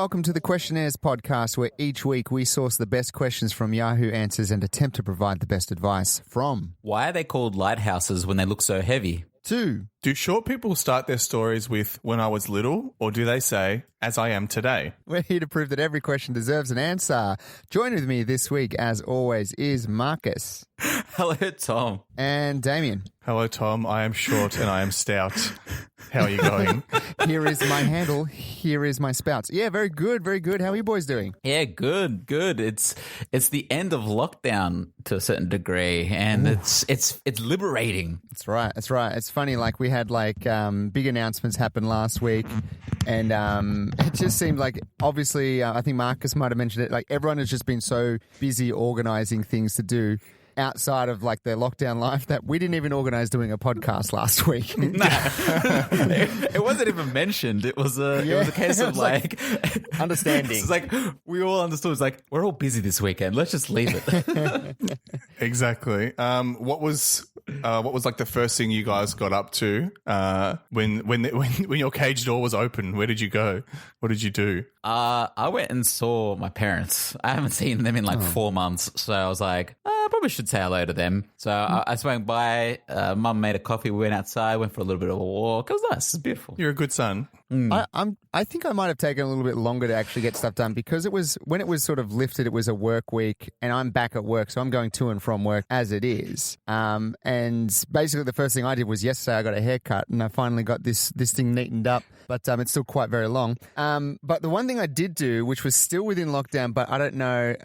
welcome to the Questionnaires podcast, where each week we source the best questions from Yahoo Answers and attempt to provide the best advice from. Why are they called lighthouses when they look so heavy? 2. Do short people start their stories with "when I was little," or do they say "as I am today"? We're here to prove that every question deserves an answer. Join with me this week, as always, is Marcus. Hello, Tom. And Damien. Hello, Tom. I am short and I am stout. How are you going? Here is my handle. Here is my spouts. Yeah, very good, very good. How are you boys doing? Yeah, good. It's the end of lockdown to a certain degree, and it's liberating. That's right. It's funny, like we had big announcements happen last week, and it just seemed like, obviously, I think Marcus might have mentioned it, like everyone has just been so busy organising things to do outside of like their lockdown life that we didn't even organise doing a podcast last week. It wasn't even mentioned. It was a case of like understanding. It's like we all understood. It's like we're all busy this weekend. Let's just leave it. Exactly. What was like the first thing you guys got up to when your cage door was open? Where did you go? What did you do? I went and saw my parents. I haven't seen them in 4 months, so I was like, I probably should say hello to them. So I swung by. Mum made a coffee. We went outside. Went for a little bit of a walk. It was nice. It was beautiful. You're a good son. I think I might have taken a little bit longer to actually get stuff done because when it was sort of lifted, it was a work week and I'm back at work. So I'm going to and from work as it is. And basically the first thing I did was yesterday I got a haircut and I finally got this thing neatened up, but it's still quite very long. But the one thing I did do, which was still within lockdown, but I don't know,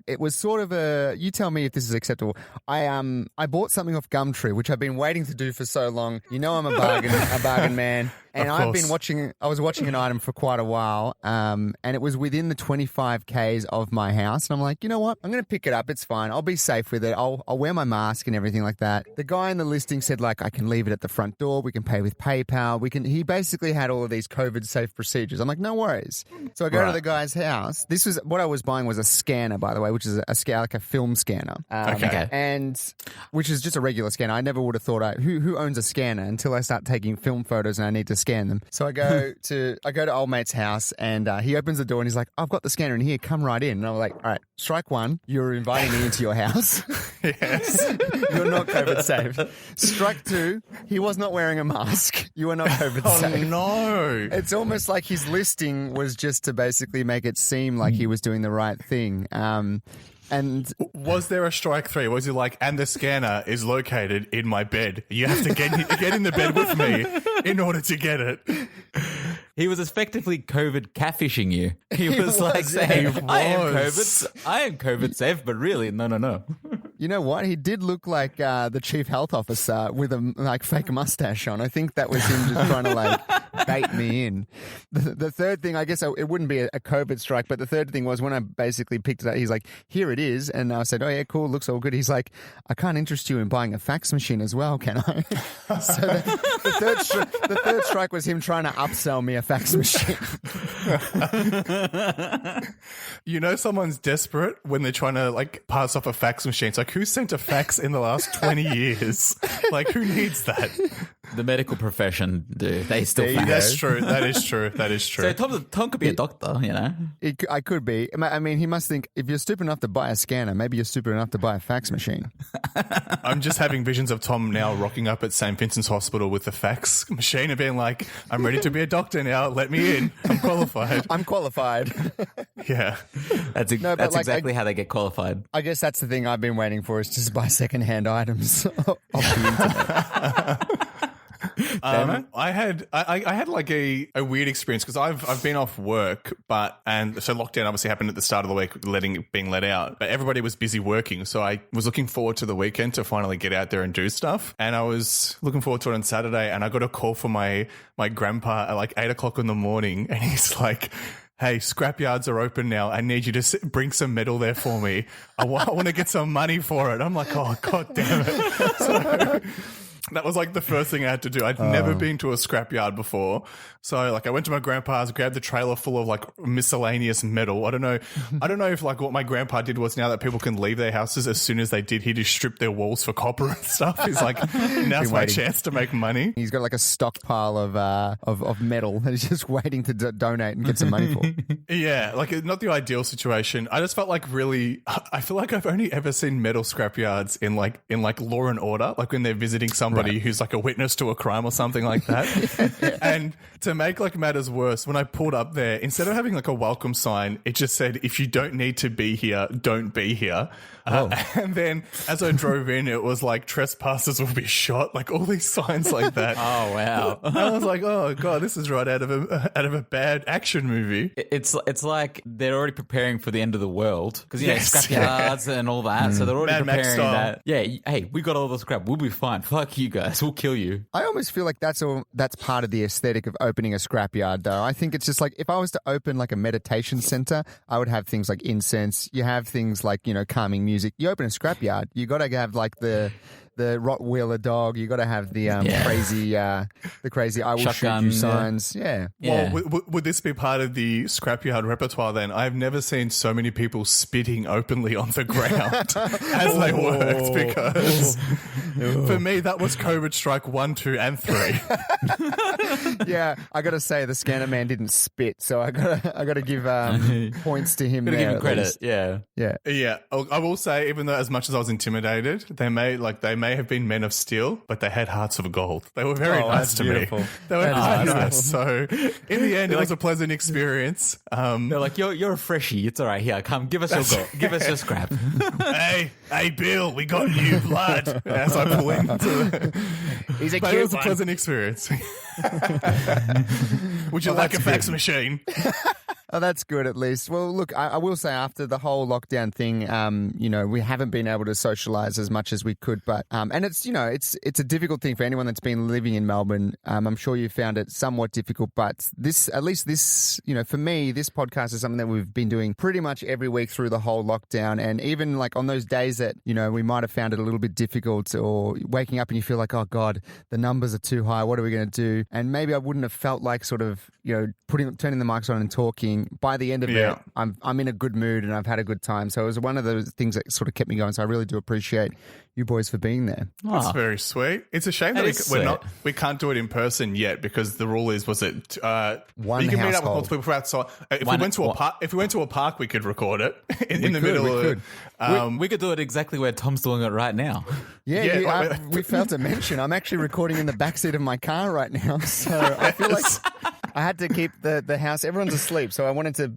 it was sort of you tell me if this is acceptable. I bought something off Gumtree, which I've been waiting to do for so long. You know, I'm a bargain man. And I was watching an item for quite a while, and it was within the 25 Ks of my house. And I'm like, you know what? I'm going to pick it up. It's fine. I'll be safe with it. I'll wear my mask and everything like that. The guy in the listing said, like, I can leave it at the front door. We can pay with PayPal. He basically had all of these COVID safe procedures. I'm like, no worries. So I go to the guy's house. This was what I was buying was a scanner, by the way, which is like a film scanner. Okay. And which is just a regular scanner. I never would have thought who owns a scanner until I start taking film photos and I need to scan them. So I go to old mate's house and he opens the door and he's like, I've got the scanner in here, come right in. And I'm like, all right, strike one, you're inviting me into your house. Yes. You're not COVID safe. Strike two, he was not wearing a mask. You are not COVID safe. Oh no. It's almost like his listing was just to basically make it seem like he was doing the right thing. And was there a strike three? Was he like, and the scanner is located in my bed? You have to get in the bed with me in order to get it. He was effectively COVID catfishing you. He was like saying, I am COVID safe, but really, no. You know what? He did look like the chief health officer with a fake mustache on. I think that was him just trying to bait me in. The third thing, I guess it wouldn't be a COVID strike, but the third thing was when I basically picked it up, he's like, here it is. And I said, oh yeah, cool, looks all good. He's like, I can't interest you in buying a fax machine as well, can I? So the third strike was him trying to upsell me a fax machine. You know someone's desperate when they're trying to pass off a fax machine. It's like, who sent a fax in the last 20 years? Like, who needs that? The medical profession do. They still fax. That's true. That is true. So Tom could be a doctor, you know? I could be. I mean, he must think, if you're stupid enough to buy a scanner, maybe you're stupid enough to buy a fax machine. I'm just having visions of Tom now rocking up at St. Vincent's Hospital with the fax machine and being like, I'm ready to be a doctor now. Let me in. I'm qualified. I'm qualified. Yeah. That's exactly how they get qualified. I guess that's the thing I've been waiting for, is just buy secondhand items off the internet. I had like a weird experience because I've been off work, and so lockdown obviously happened at the start of the week, being let out, but everybody was busy working, so I was looking forward to the weekend to finally get out there and do stuff. And I was looking forward to it on Saturday, and I got a call from my grandpa at 8 o'clock in the morning, and he's like, hey, scrapyards are open now. I need you to bring some metal there for me. I want to get some money for it. I'm like, oh, God damn it. So That was like the first thing I had to do. I'd never been to a scrapyard before. So like I went to my grandpa's, grabbed the trailer full of like miscellaneous metal. I don't know if like what my grandpa did was, now that people can leave their houses as soon as they did, he just stripped their walls for copper and stuff. He's like, now's my chance to make money. He's got like a stockpile of metal that he's just waiting to donate and get some money for. Yeah, like not the ideal situation. I just felt like I feel like I've only ever seen metal scrapyards in like Law and Order, like when they're visiting somebody who's like a witness to a crime or something like that. And to make like matters worse, when I pulled up there, instead of having like a welcome sign, it just said, if you don't need to be here, don't be here. And then as I drove in, it was like, trespassers will be shot, like all these signs like that. Oh, wow. And I was like, oh God, this is right out of a bad action movie. It's like they're already preparing for the end of the world because Yes. scrapyards and all that. So they're already Mad Max preparing style. that. Yeah, hey, we got all the scrap. We'll be fine. Fuck you guys. We'll kill you. I almost feel like that's part of the aesthetic of opening a scrapyard, though. I think it's just like, if I was to open like a meditation center, I would have things like incense. You have things like, calming music. You open a scrapyard, you got to have like the Rottweiler dog. You got to have the crazy I will Shotgun, shoot you signs. Yeah. Yeah. Well, would this be part of the scrapyard repertoire then? I've never seen so many people spitting openly on the ground as they worked, because for me, that was COVID strike 1, 2, and 3. Yeah, I got to say the Scanner Man didn't spit, so I got to give points to him. Gotta there give him at credit. least. Yeah. Yeah. Yeah, I will say, even though as much as I was intimidated, they may have been men of steel, but they had hearts of gold. They were very nice that's to beautiful. me. They were quite nice. So in the end, it was a pleasant experience. They're like, you're a freshie. It's all right. Here, come, give us your gold. Give us your scrap. hey, Bill, we got new blood. As I pull into He's a but cute it was a one. pleasant experience. Would you like a that's fax good. machine? Oh, that's good at least. Well, look, I will say after the whole lockdown thing, we haven't been able to socialize as much as we could, but and it's it's a difficult thing for anyone that's been living in Melbourne. I'm sure you found it somewhat difficult, but this for me, this podcast is something that we've been doing pretty much every week through the whole lockdown, and even like on those days that we might have found it a little bit difficult, or waking up and you feel like, oh God, the numbers are too high. What are we going to do? And maybe I wouldn't have felt like sort of turning the mics on and talking. By the end of it, I'm in a good mood and I've had a good time. So it was one of those things that sort of kept me going. So I really do appreciate you boys for being there. That's very sweet. It's a shame that we can't do it in person yet, because the rule is, One you can meet up with household. multiple people outside. If we went to a park, we could record it in the middle we of could. We could do it exactly where Tom's doing it right now. Yeah, we failed to mention I'm actually recording in the backseat of my car right now. So I feel like I had to keep the house. Everyone's asleep, so I wanted to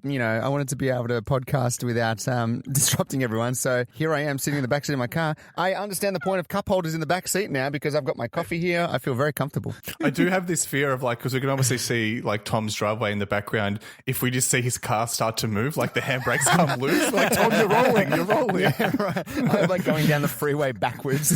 be able to podcast without disrupting everyone. So here I am sitting in the backseat of my car. I understand the point of cup holders in the back seat now because I've got my coffee here. I feel very comfortable. I do have this fear of because we can obviously see like Tom's driveway in the background. If we just see his car start to move, like the handbrakes come loose, like Tom, you're rolling. Yeah, right. I'm like going down the freeway backwards.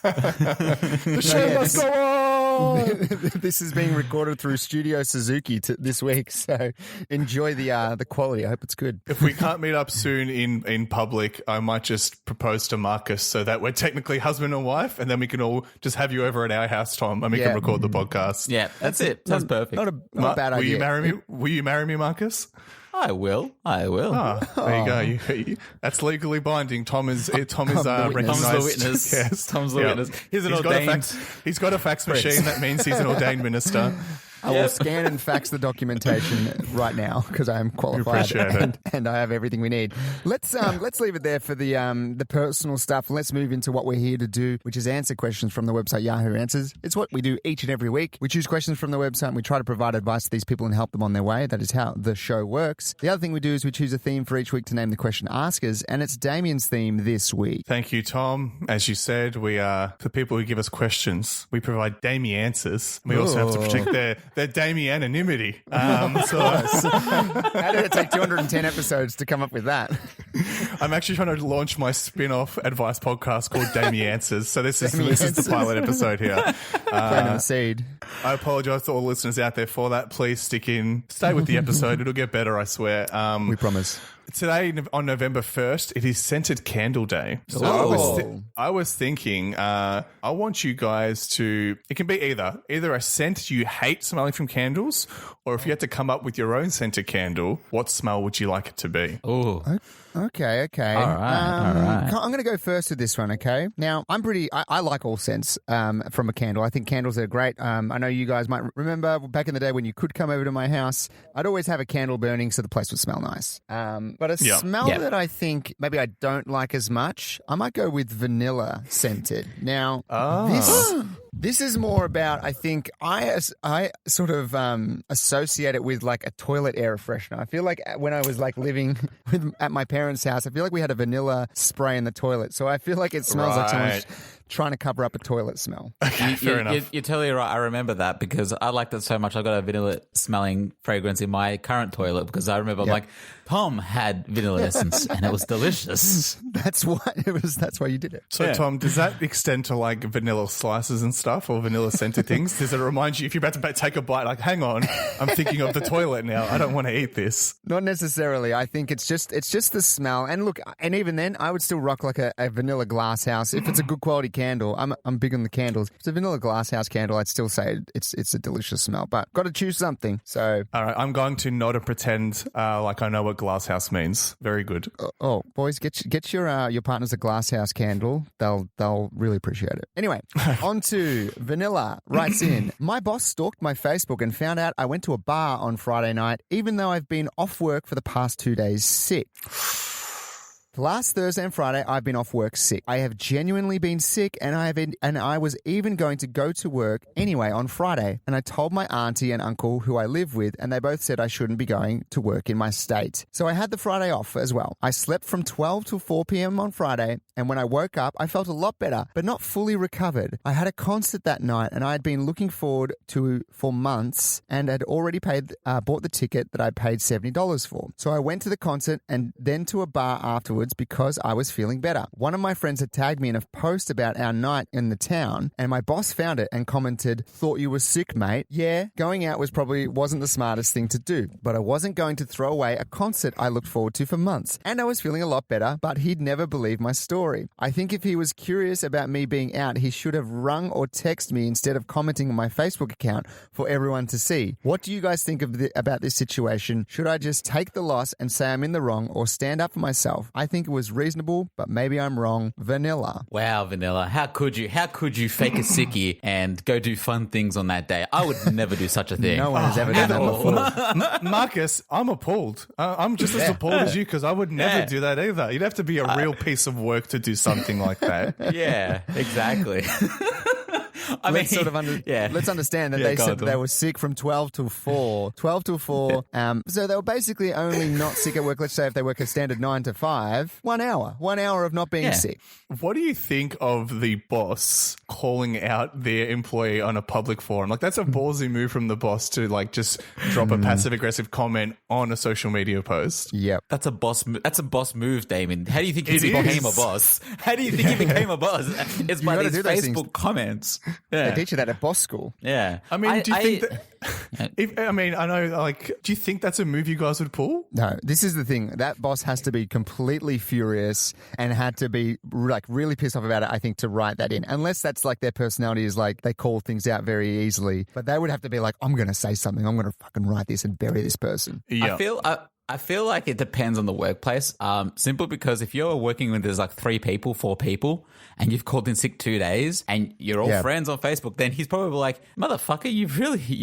The show must go on. This is being recorded through Studio Suzuki this week, so enjoy the quality. I hope it's good. If we can't meet up soon in public, I might just propose to Marcus so that we're technically husband and wife, and then we can all just have you over at our house, Tom, and we can record the podcast. Yeah, that's it. Sounds perfect. Not a bad idea. Will you marry me? Will you marry me, Marcus? I will. There you go. That's legally binding. Tom is recognized. Tom's the witness. Yes. Tom's the witness. He's got a fax machine. That means he's an ordained minister. I will scan and fax the documentation right now because I am qualified and I have everything we need. Let's leave it there for the personal stuff. Let's move into what we're here to do, which is answer questions from the website Yahoo Answers. It's what we do each and every week. We choose questions from the website and we try to provide advice to these people and help them on their way. That is how the show works. The other thing we do is we choose a theme for each week to name the question askers, and it's Damien's theme this week. Thank you, Tom. As you said, we are, for people who give us questions, we provide Damien answers. We also have to protect their Damien anonymity. How did it take 210 episodes to come up with that? I'm actually trying to launch my spin-off advice podcast called Damien Answers. So this is the pilot episode here. Planting the seed. I apologize to all the listeners out there for that. Please stay with the episode. It'll get better, I swear. We promise. today on November 1st, it is Scented Candle Day. So I was thinking, I want you guys to, it can be either a scent you hate smelling from candles, or if you had to come up with your own scented candle, what smell would you like it to be? Oh. Okay. All right. I'm going to go first with this one, okay? Now, I like all scents from a candle. I think candles are great. I know you guys might remember back in the day when you could come over to my house, I'd always have a candle burning so the place would smell nice. But a smell that I think maybe I don't like as much, I might go with vanilla scented. Now, this is more about, I think, I sort of associate it with like a toilet air freshener. I feel like when I was like living at my parents' house, I feel like we had a vanilla spray in the toilet. So I feel like it smells like someone's trying to cover up a toilet smell. Okay, fair enough. You're totally right. I remember that because I liked it so much. I got a vanilla smelling fragrance in my current toilet because I remember like Tom had vanilla essence and it was delicious. That's why you did it. So Tom, does that extend to like vanilla slices and stuff or vanilla scented things? Does it remind you if you're about to take a bite, like, hang on, I'm thinking of the toilet now. I don't want to eat this. Not necessarily. I think it's just the smell. And look, and even then, I would still rock like a vanilla glass house if it's a good quality candle. I'm big on the candles. If it's a vanilla glass house candle, I'd still say it's a delicious smell. But got to choose something. So all right, I'm going to nod and pretend like I know what glass house means. Very good. Oh, boys, get your partners a glass house candle. They'll really appreciate it. Anyway, on to Vanilla writes in, my boss stalked my Facebook and found out I went to a bar on Friday night, even though I've been off work for the past 2 days sick. Last Thursday and Friday, I've been off work sick. I have genuinely been sick, and I was even going to go to work anyway on Friday. And I told my auntie and uncle who I live with, and they both said I shouldn't be going to work in my state. So I had the Friday off as well. I slept from 12 till 4 p.m. on Friday, and when I woke up, I felt a lot better, but not fully recovered. I had a concert that night, and I had been looking forward to for months, and had already bought the ticket that I paid $70 for. So I went to the concert and then to a bar afterwards because I was feeling better. One of my friends had tagged me in a post about our night in the town, and my boss found it and commented, "Thought you were sick, mate." Yeah, going out wasn't the smartest thing to do, but I wasn't going to throw away a concert I looked forward to for months, and I was feeling a lot better, but he'd never believed my story. I think if he was curious about me being out, he should have rung or texted me instead of commenting on my Facebook account for everyone to see. What do you guys think about this situation? Should I just take the loss and say I'm in the wrong, or stand up for myself? I think it was reasonable, but maybe I'm wrong. Vanilla. Wow, Vanilla. How could you fake a sickie and go do fun things on that day? I would never do such a thing. No one has ever done that before. Marcus, I'm appalled. I'm just as appalled as you because I would never do that either. You'd have to be a real piece of work to do something like that. Yeah, exactly. Let's understand that they said they were sick from 12 till 4. 12 till 4. So they were basically only not sick at work. Let's say if they work a standard 9 to 5, 1 hour. 1 hour of not being sick. What do you think of the boss calling out their employee on a public forum? Like, that's a ballsy move from the boss to like just drop a passive aggressive comment on a social media post. Yep. That's a boss move, Damien. How do you think he became a boss? How do you think he became a boss? It's by these Facebook comments. Yeah. They teach you that at boss school. Yeah. I mean, do you think that... I know, like, do you think that's a move you guys would pull? No, this is the thing. That boss has to be completely furious and had to be, like, really pissed off about it, I think, to write that in. Unless that's, like, their personality is, like, they call things out very easily. But they would have to be like, I'm going to say something. I'm going to fucking write this and bury this person. Yeah. I feel like it depends on the workplace. Simply because if you're working with there's like 3 people, 4 people, and you've called in sick 2 days, and you're all friends on Facebook, then he's probably like, "Motherfucker, you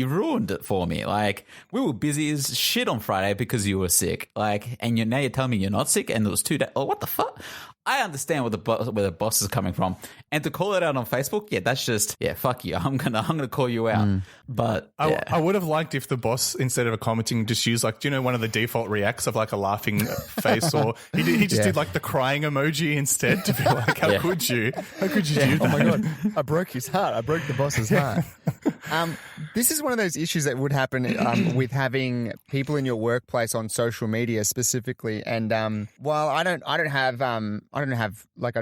ruined it for me. Like, we were busy as shit on Friday because you were sick. Like, and now you're telling me you're not sick, and it was 2 days. Oh, what the fuck?" I understand where the boss is coming from, and to call it out on Facebook, that's just fuck you. I'm gonna call you out. But I would have liked if the boss, instead of a commenting, just used like, do you know, one of the default reacts of like a laughing face, or he just did like the crying emoji instead to be like, how could you do that? Oh my god, I broke his heart. I broke the boss's heart. This is one of those issues that would happen with having people in your workplace on social media specifically. And while I don't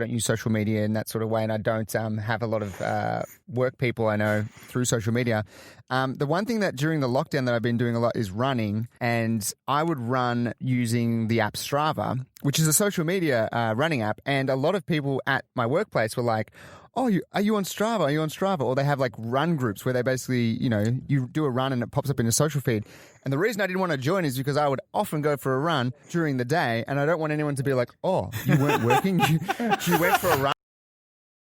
use social media in that sort of way, and I don't have a lot of work people I know through social media. The one thing that during the lockdown that I've been doing a lot is running, and I would run using the app Strava, which is a social media running app. And a lot of people at my workplace were like, "Oh, are you on Strava? Are you on Strava?" Or they have like run groups where they basically, you do a run and it pops up in a social feed. And the reason I didn't want to join is because I would often go for a run during the day, and I don't want anyone to be like, "Oh, you weren't working, you went for a run."